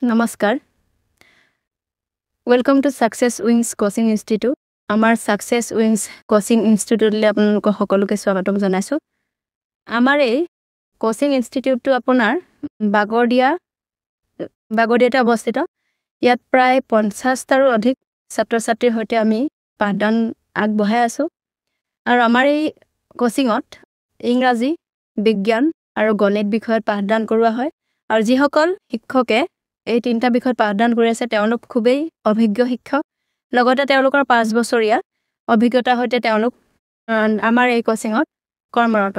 নমস্কাৰ welcome to success wings coaching institute আমাৰ success wings coaching ইনষ্টিটিউটলৈ আপোনালোক সকলোকে স্বাগতম জনাইছো আমাৰ এই কোচিং ইনষ্টিটিউটটো আপোনাৰ বাগদিয়াতে অৱস্থিত ইয়াত প্ৰায় 50টাৰো অধিক ছাত্ৰ-ছাত্ৰীৰ সৈতে আমি পাঠদান আগবঢ়াই আছো আৰু আমাৰ এই কোচিঙত ইংৰাজী বিজ্ঞান আৰু গণিত বিষয়ত পাঠদান কৰোৱা হয় আৰু যিসকল শিক্ষকে এই তিনটা বিষয়ত পাঠদান কৰি আছে তেওঁলোক খুবেই অভিজ্ঞ শিক্ষক লগতে তেওঁলোকৰ 5 বছৰীয়া অভিজ্ঞতা হৈতে তেওঁলোক আমাৰ এই কোচিঙত কৰ্মৰত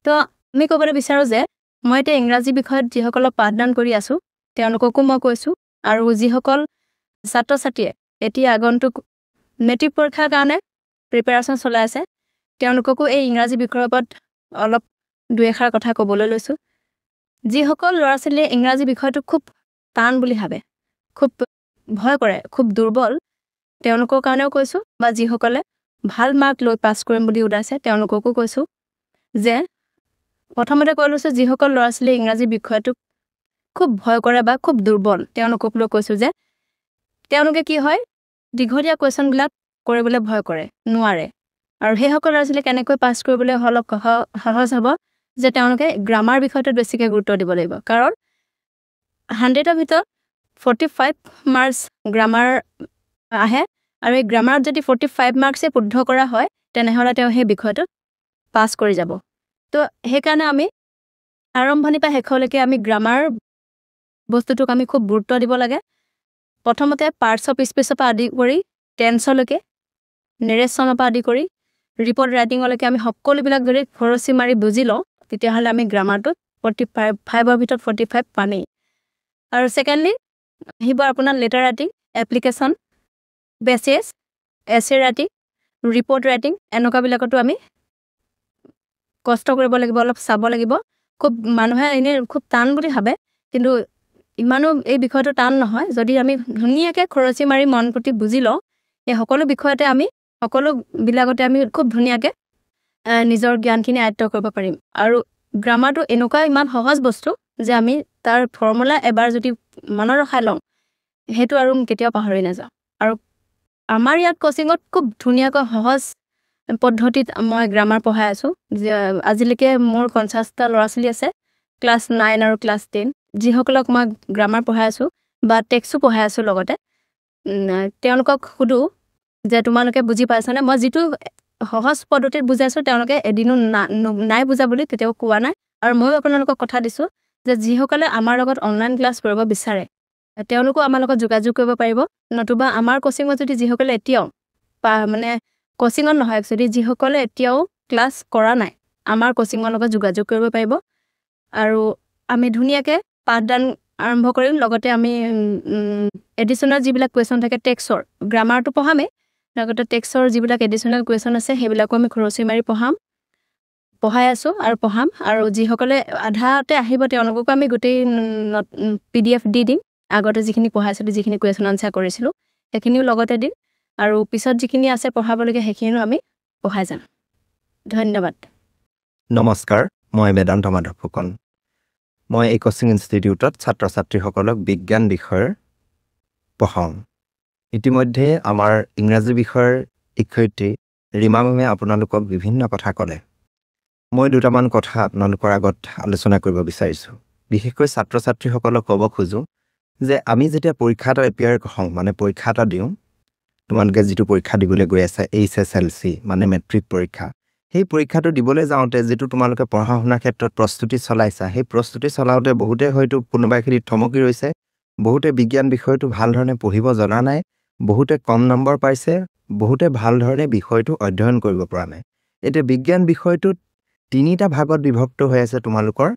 তো আমি ক'বলৈ বিচাৰো যে মই এতিয়া ইংৰাজী বিষয়ত যিসকল পাঠদান কৰি আছো তেওঁলোককো মই কৈছো আৰু যিসকল ছাত্ৰ-ছাত্ৰীয়ে এতিয়া আগন্তুক মেট্ৰিক পৰীক্ষাৰ কাৰণে প্ৰিপাৰেচন চলাই আছে তেওঁলোককো এই ইংৰাজী বিষয়ৰ ওপৰত অলপ দুই এষাৰ কথা ক'বলৈ লৈছো যিসকল ল'ৰা-ছোৱালীয়ে ইংৰাজী বিষয়টো খুব টান বুলি ভাবে খুব ভয় কৰে খুব দুৰ্বল তেওঁলোকৰ কাৰণেও কৈছো বা যিসকলে ভাল মাৰ্ক লৈ পাছ কৰিম বুলি উদাইছে তেওঁলোককো কৈছো যে প্ৰথমতে কৈ লৈছো যিসকল ল'ৰা-ছোৱালীয়ে ইংৰাজী বিষয়টো খুব ভয় কৰে বা খুব দুৰ্বল তেওঁলোকক লৈ কৈছো যে তেওঁলোকে কি হয় দীঘলীয়া কোৱেশ্চনবিলাক কৰিবলৈ ভয় কৰে নোৱাৰে আৰু সেইসকল ল'ৰা-ছোৱালী কেনেকৈ পাছ কৰিবলৈ অলপ সহজ হ'ব যে তেওঁলোকে গ্ৰামাৰ বিষয়টোত বেছিকৈ গুৰুত্ব দিব লাগিব কাৰণ 100ৰ ভিতৰত 45 মাৰ্কস গ্ৰামাৰ আহে আৰু এই গ্ৰামাৰত যদি 45 মাৰ্কসে শুদ্ধ কৰা হয় তেনেহলে তেওঁ সেই বিষয়টো পাছ কৰি যাব তো সেইকাৰণে আমি আৰম্ভণি পৰা শেষলৈকে আমি গ্ৰামাৰ বস্তুটোক আমি খুব গুৰুত্ব দিব লাগে প্ৰথমতে পাৰ্টস অফ স্পীচৰ পৰা আদি কৰি টেন্সলৈকে নেৰেশ্যনৰ পৰা আদি কৰি ৰিপৰ্ট ৰাইটিংলৈকে আমি সকলোবিলাক যদি খৰচি মাৰি বুজি লওঁ তেতিয়াহ'লে আমি গ্ৰামাৰটোত 45ৰ ভিতৰত 45 পামেই আৰু সেকেন্ডলি আহিব আপোনাৰ লেটাৰ ৰাইটিং এপ্লিকেশন বেসিস এছে ৰাইটিং ৰিপৰ্ট ৰাইটিং এনেকুৱা বিলাকতো আমি কষ্ট কৰিব লাগিব অলপ চাব লাগিব খুব মানুহে এনে খুব টান বুলি ভাবে কিন্তু ইমানো এই বিষয়টো টান নহয় যদি আমি ধুনীয়াকৈ খৰচি মাৰি মন প্ৰতি বুজি লওঁ এই সকলো বিষয়তে আমি সকলো বিলাকতে আমি খুব ধুনীয়াকৈ নিজৰ জ্ঞানখিনি আয়ত্ত কৰিব পাৰিম আৰু গ্ৰামাৰটো এনেকুৱা ইমান সহজ বস্তু যে আমি তাৰ ফৰ্মুলা এবাৰ যদি মনত ৰখাই লওঁ হেতু আৰু কেতিয়াও পাহৰি নাযাওঁ আৰু আমাৰ ইয়াত কোচিঙত খুব ধুনীয়াকৈ সহজ পদ্ধতিত মই গ্ৰামাৰ পঢ়াই আছো আজিলৈকে মোৰ 50টা ল'ৰা-ছোৱালী আছে ক্লাছ 9 আৰু ক্লাছ 10 যিসকলক মই গ্ৰামাৰ পঢ়াই আছো বা টেক্সটো পঢ়াই আছো লগতে তেওঁলোকক সুধো যে তোমালোকে বুজি পাইছানে মই যিটো সহজ পদ্ধতিত বুজাইছো তেওঁলোকে এদিনো নাই বুজা বুলি কেতিয়াও কোৱা নাই আৰু মই আপোনালোকক কথা দিছো যে যিসকলে আমাৰ লগত অনলাইন ক্লাছ কৰিব বিচাৰে তেওঁলোকো আমাৰ লগত যোগাযোগ কৰিব পাৰিব নতুবা আমাৰ কোচিঙত যদি যিসকলে এতিয়াও মানে কোচিঙত নহয় যদি যিসকলে এতিয়াও ক্লাছ কৰা নাই আমাৰ কোচিঙৰ লগত যোগাযোগ কৰিব পাৰিব আৰু আমি ধুনীয়াকৈ পাঠদান আৰম্ভ কৰিম লগতে আমি এডিশনাল যিবিলাক কোৱেশ্চন থাকে টেক্সৰ গ্ৰামাৰটো পঢ়ামে লগতে টেক্সৰ যিবিলাক এডিশনাল কোৱেশ্চন আছে সেইবিলাকো আমি খৰচি মাৰি পঢ়াই আছো আৰু পঢ়াম আৰু যিসকলে আধাতে আহিব তেওঁলোককো আমি গোটেই PDF দি দিম আগতে যিখিনি পঢ়াইছিলো যিখিনি কোৱেশ্চন আনসাৰ কৰিছিলো সেইখিনিও লগতে দিম আৰু পিছত যিখিনি আছে পঢ়াবলগীয়া সেইখিনিও আমি পঢ়াই যাম ধন্যবাদ নমস্কাৰ মই বেদান্ত মাধৱ ফুকন মই এই কোচিং ইনষ্টিটিউটত ছাত্ৰ-ছাত্ৰীসকলক বিজ্ঞান বিষয়ৰ পঢ়াওঁ ইতিমধ্যে আমাৰ ইংৰাজী বিষয়ৰ শিক্ষয়িত্ৰী ৰীমা মেমে আপোনালোকক বিভিন্ন কথা ক'লে মই দুটামান কথা আপোনালোকৰ আগত আলোচনা কৰিব বিচাৰিছো বিশেষকৈ ছাত্ৰ-ছাত্ৰীসকলক ক'ব খোজো যে আমি যেতিয়া পৰীক্ষা এটা এপিয়াৰ হওঁ মানে পৰীক্ষা এটা দিওঁ তোমালোকে যিটো পৰীক্ষা দিবলৈ গৈ আছে HSLC মানে মেট্ৰিক পৰীক্ষা সেই পৰীক্ষাটো দিবলৈ যাওঁতে যেটো তোমালোকে পঢ়া শুনাৰ ক্ষেত্ৰত প্ৰস্তুতি চলাইছা সেই প্ৰস্তুতি চলাওতে বহুতে হয়তো কোনোবাখিনি থমকি ৰৈছে বহুতে বিজ্ঞান বিষয়টো ভাল ধৰণে পঢ়িব জনা নাই বহুতে কম নম্বৰ পাইছে বহুতে ভাল ধৰণে বিষয়টো অধ্যয়ন কৰিব পৰা নাই এতিয়া বিজ্ঞান বিষয়টোত তিনিটা ভাগত বিভক্ত হৈ আছে তোমালোকৰ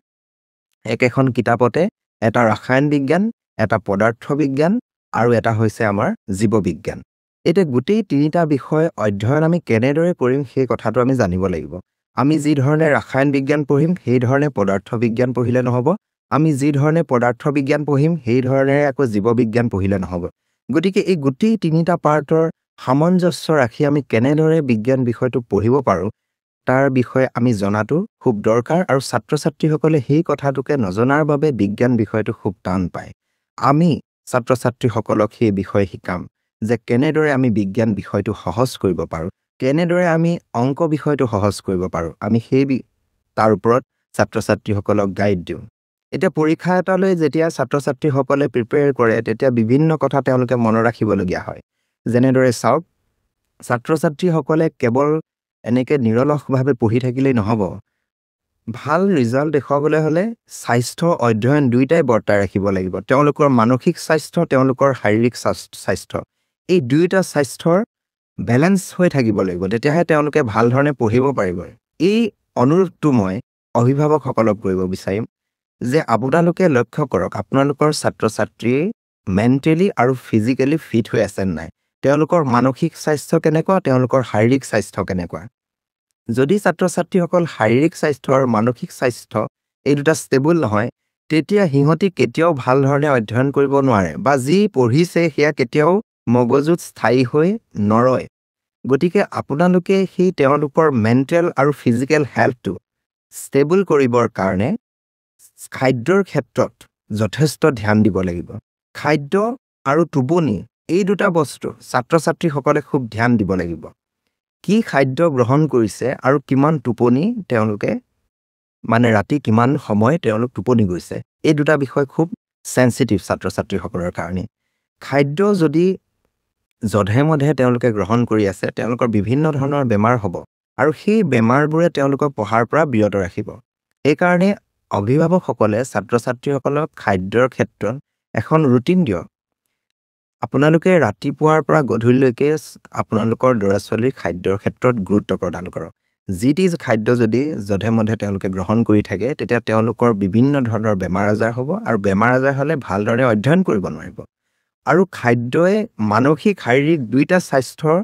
একেখন কিতাপতে এটা ৰাসায়ন বিজ্ঞান এটা পদাৰ্থ বিজ্ঞান আৰু এটা হৈছে আমাৰ জীৱ বিজ্ঞান এতিয়া গোটেই তিনিটা বিষয় অধ্যয়ন আমি কেনেদৰে কৰিম সেই কথাটো আমি জানিব লাগিব আমি যি ধৰণে ৰাসায়ন বিজ্ঞান পঢ়িম সেই ধৰণে পদাৰ্থ বিজ্ঞান পঢ়িলে নহব আমি যি ধৰণে পদাৰ্থ বিজ্ঞান পঢ়িম সেই ধৰণে আকৌ জীৱ বিজ্ঞান পঢ়িলে নহব গতিকে এই গোটেই তিনিটা পাৰ্টৰ সামঞ্জস্য ৰাখি আমি কেনেদৰে বিজ্ঞান বিষয়টো পঢ়িব পাৰো তাৰ বিষয়ে আমি জনাটো খুব দৰকাৰ আৰু ছাত্ৰ-ছাত্ৰীসকলে সেই কথাটোকে নজনাৰ বাবে বিজ্ঞান বিষয়টো খুব টান পায় আমি ছাত্ৰ ছাত্ৰীসকলক সেই বিষয়ে শিকাম যে কেনেদৰে আমি বিজ্ঞান বিষয়টো সহজ কৰিব পাৰোঁ, কেনেদৰে আমি অংক বিষয়টো সহজ কৰিব পাৰোঁ, আমি তাৰ ওপৰত ছাত্ৰ ছাত্ৰীসকলক গাইড দিওঁ। এতিয়া পৰীক্ষা এটালৈ যেতিয়া ছাত্ৰ ছাত্ৰীসকলে প্ৰিপেয়াৰ কৰে তেতিয়া বিভিন্ন কথা তেওঁলোকে মনত ৰাখিবলগীয়া হয়। যেনেদৰে চাওক, ছাত্ৰ ছাত্ৰীসকলে কেৱল এনেকৈ নিৰলসভাৱে পঢ়ি থাকিলেই নহ'ব। ভাল ৰিজাল্ট দেখুৱাবলৈ হ'লে স্বাস্থ্য অধ্যয়ন দুয়োটাই বৰ্তাই ৰাখিব লাগিব। তেওঁলোকৰ মানসিক স্বাস্থ্য, তেওঁলোকৰ শাৰীৰিক স্বাস্থ্য, এই দুয়োটা স্বাস্থ্যৰ বেলেঞ্চ হৈ থাকিব লাগিব, তেতিয়াহে তেওঁলোকে ভাল ধৰণে পঢ়িব পাৰিব। এই অনুৰোধটো মই অভিভাৱকসকলক কৰিব বিচাৰিম যে আপোনালোকে লক্ষ্য কৰক আপোনালোকৰ ছাত্ৰ ছাত্ৰী মেণ্টেলি আৰু ফিজিকেলি ফিট হৈ আছে নাই, তেওঁলোকৰ মানসিক স্বাস্থ্য কেনেকুৱা, তেওঁলোকৰ শাৰীৰিক স্বাস্থ্য কেনেকুৱা। যদি ছাত্ৰ ছাত্ৰীসকল শাৰীৰিক স্বাস্থ্য আৰু মানসিক স্বাস্থ্য এই দুটা ষ্টেবল নহয়, তেতিয়া সিহঁতি কেতিয়াও ভাল ধৰণে অধ্যয়ন কৰিব নোৱাৰে বা যি পঢ়িছে সেয়া কেতিয়াও মগজুত স্থায়ী হৈ নৰয়। গতিকে আপোনালোকে সেই তেওঁলোকৰ মেণ্টেল আৰু ফিজিকেল হেল্থটো ষ্টেবল কৰিবৰ কাৰণে খাদ্যৰ ক্ষেত্ৰত যথেষ্ট ধ্যান দিব লাগিব। খাদ্য আৰু টোপনি এই দুটা বস্তু ছাত্ৰ ছাত্ৰীসকলে খুব ধ্যান দিব লাগিব। কি খাদ্য গ্ৰহণ কৰিছে আৰু কিমান টোপনি তেওঁলোকে, মানে ৰাতি কিমান সময় তেওঁলোক টোপনি গৈছে, এই দুটা বিষয় খুব চেঞ্চিটিভ ছাত্ৰ ছাত্ৰীসকলৰ কাৰণে। খাদ্য যদি যধে মধে তেওঁলোকে গ্ৰহণ কৰি আছে, তেওঁলোকৰ বিভিন্ন ধৰণৰ বেমাৰ হ'ব আৰু সেই বেমাৰবোৰে তেওঁলোকক পঢ়াৰ পৰা বিৰত ৰাখিব। সেইকাৰণে অভিভাৱকসকলে ছাত্ৰ ছাত্ৰীসকলক খাদ্যৰ ক্ষেত্ৰত এখন ৰুটিন দিয়ক। আপোনালোকে ৰাতিপুৱাৰ পৰা গধূলিলৈকে আপোনালোকৰ ল'ৰা ছোৱালীৰ খাদ্যৰ ক্ষেত্ৰত গুৰুত্ব প্ৰদান কৰক। যি টি খাদ্য যদি যধে মধে তেওঁলোকে গ্ৰহণ কৰি থাকে, তেতিয়া তেওঁলোকৰ বিভিন্ন ধৰণৰ বেমাৰ আজাৰ হ'ব আৰু বেমাৰ আজাৰ হ'লে ভালদৰে অধ্যয়ন কৰিব নোৱাৰিব। আৰু খাদ্যই মানসিক শাৰীৰিক দুয়োটা স্বাস্থ্যৰ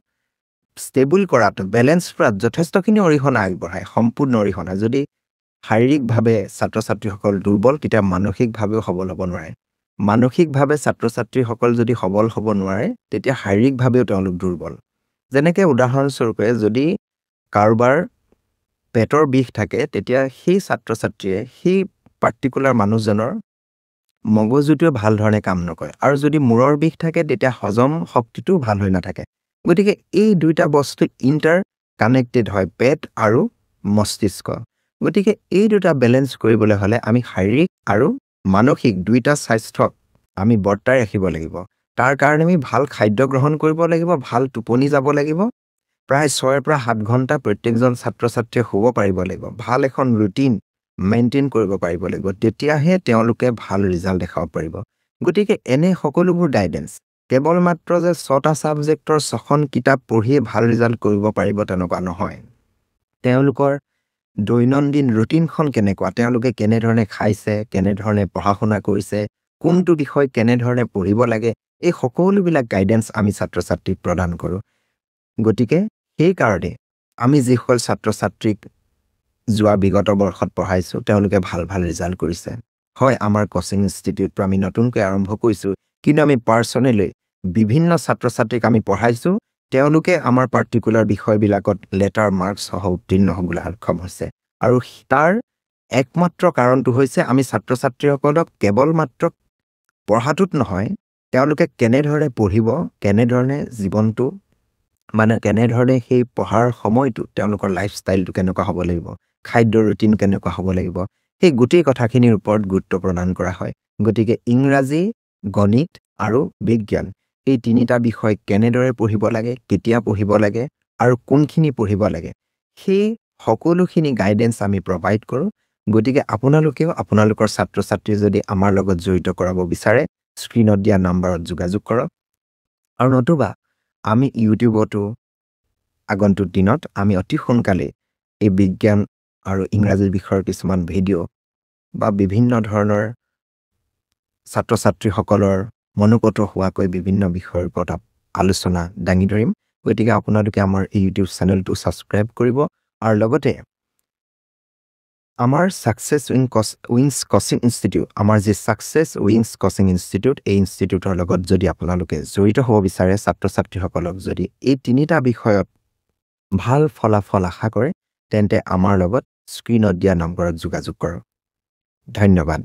ষ্টেবল কৰাটো, বেলেঞ্চ কৰাত যথেষ্টখিনি অৰিহণা আগবঢ়ায়, সম্পূৰ্ণ অৰিহণা। যদি শাৰীৰিকভাৱে ছাত্ৰ ছাত্ৰীসকল দুৰ্বল, তেতিয়া মানসিকভাৱেও সবল হ'ব নোৱাৰে। মানসিকভাৱে ছাত্ৰ ছাত্ৰীসকল যদি সবল হ'ব নোৱাৰে, তেতিয়া শাৰীৰিকভাৱেও তেওঁলোক দুৰ্বল। যেনেকৈ উদাহৰণস্বৰূপে যদি কাৰোবাৰ পেটৰ বিষ থাকে, তেতিয়া সেই ছাত্ৰ ছাত্ৰীয়ে সেই পাৰ্টিকুলাৰ মানুহজনৰ মগজুটোৱে ভাল ধৰণে কাম নকৰে। আৰু যদি মূৰৰ বিষ থাকে, তেতিয়া হজম শক্তিটো ভাল হৈ নাথাকে। গতিকে এই দুইটা বস্তু ইণ্টাৰ কানেক্টেড হয়, পেট আৰু মস্তিষ্ক। গতিকে এই দুটা বেলেঞ্চ কৰিবলৈ হ'লে আমি শাৰীৰিক আৰু মানসিক দুইটা স্বাস্থ্যক আমি বৰ্তাই ৰাখিব লাগিব। তাৰ কাৰণে আমি ভাল খাদ্য গ্ৰহণ কৰিব লাগিব, ভাল টোপনি যাব লাগিব, প্ৰায় 6 পৰা 7 ঘণ্টা প্ৰত্যেকজন ছাত্ৰ ছাত্ৰীয়ে শুব পাৰিব লাগিব, ভাল এখন ৰুটিন মেইনটেইন কৰিব পাৰিব লাগিব, তেতিয়াহে তেওঁলোকে ভাল ৰিজাল্ট দেখাব পাৰিব। গতিকে এনে সকলোবোৰ গাইডেন্স কেৱল মাত্ৰ যে 6টা ছাবজেক্টৰ 6খন কিতাপ পঢ়িয়ে ভাল ৰিজাল্ট কৰিব পাৰিব তেনেকুৱা নহয়। তেওঁলোকৰ দৈনন্দিন ৰুটিনখন কেনেকুৱা, তেওঁলোকে কেনেধৰণে খাইছে, কেনেধৰণে পঢ়া শুনা কৰিছে, কোনটো বিষয় কেনেধৰণে পঢ়িব লাগে, এই সকলোবিলাক গাইডেন্স আমি ছাত্ৰ ছাত্ৰীক প্ৰদান কৰোঁ। গতিকে সেইকাৰণে আমি যিসকল ছাত্ৰ ছাত্ৰীক যোৱা বিগত বৰ্ষত পঢ়াইছোঁ, তেওঁলোকে ভাল ভাল ৰিজাল্ট কৰিছে। হয়, আমাৰ কোচিং ইনষ্টিটিউটটো আমি নতুনকৈ আৰম্ভ কৰিছোঁ, কিন্তু আমি পাৰ্চনেলি বিভিন্ন ছাত্ৰ ছাত্ৰীক আমি পঢ়াইছোঁ, তেওঁলোকে আমাৰ পাৰ্টিকুলাৰ বিষয়বিলাকত লেটাৰ মাৰ্কছ সহ উত্তীৰ্ণ হ'বলৈ সক্ষম হৈছে। আৰু তাৰ একমাত্ৰ কাৰণটো হৈছে আমি ছাত্ৰ ছাত্ৰীসকলক কেৱল মাত্ৰ পঢ়াটোত নহয়, তেওঁলোকে কেনেধৰণে পঢ়িব, কেনেধৰণে জীৱনটো, মানে কেনেধৰণে সেই পঢ়াৰ সময়টো তেওঁলোকৰ লাইফষ্টাইলটো কেনেকুৱা হ'ব লাগিব, খাদ্যৰ ৰুটিন কেনেকুৱা হ'ব লাগিব, সেই গোটেই কথাখিনিৰ ওপৰত গুৰুত্ব প্ৰদান কৰা হয়। গতিকে ইংৰাজী, গণিত আৰু বিজ্ঞান এই তিনিটা বিষয় কেনেদৰে পঢ়িব লাগে, কেতিয়া পঢ়িব লাগে আৰু কোনখিনি পঢ়িব লাগে, সেই সকলোখিনি গাইডেন্স আমি প্ৰভাইড কৰোঁ। গতিকে আপোনালোকেও আপোনালোকৰ ছাত্ৰ ছাত্ৰী যদি আমাৰ লগত জড়িত কৰাব বিচাৰে, স্ক্ৰীনত দিয়া নাম্বাৰত যোগাযোগ কৰক। আৰু নতুবা আমি ইউটিউবতো আগন্তুক দিনত আমি অতি সোনকালে এই বিজ্ঞান আৰু ইংৰাজী বিষয়ৰ কিছুমান ভিডিঅ' বা বিভিন্ন ধৰণৰ ছাত্ৰ ছাত্ৰীসকলৰ মনোগত হোৱাকৈ বিভিন্ন বিষয়ৰ ওপৰত আলোচনা দাঙি ধৰিম। গতিকে আপোনালোকে আমাৰ এই ইউটিউব চেনেলটো ছাবস্ক্ৰাইব কৰিব আৰু লগতে আমাৰ ছাকচেছ উইংছ কোচিং ইনষ্টিটিউট, আমাৰ যি ছাকচেছ উইংছ কোচিং ইনষ্টিটিউট, এই ইনষ্টিটিউটৰ লগত যদি আপোনালোকে জড়িত হ'ব বিচাৰে, ছাত্ৰ ছাত্ৰীসকলক যদি এই তিনিটা বিষয়ত ভাল ফলাফল আশা কৰে, তেন্তে আমাৰ লগত স্ক্ৰীনত দিয়া নম্বৰত যোগাযোগ কৰক। ধন্যবাদ।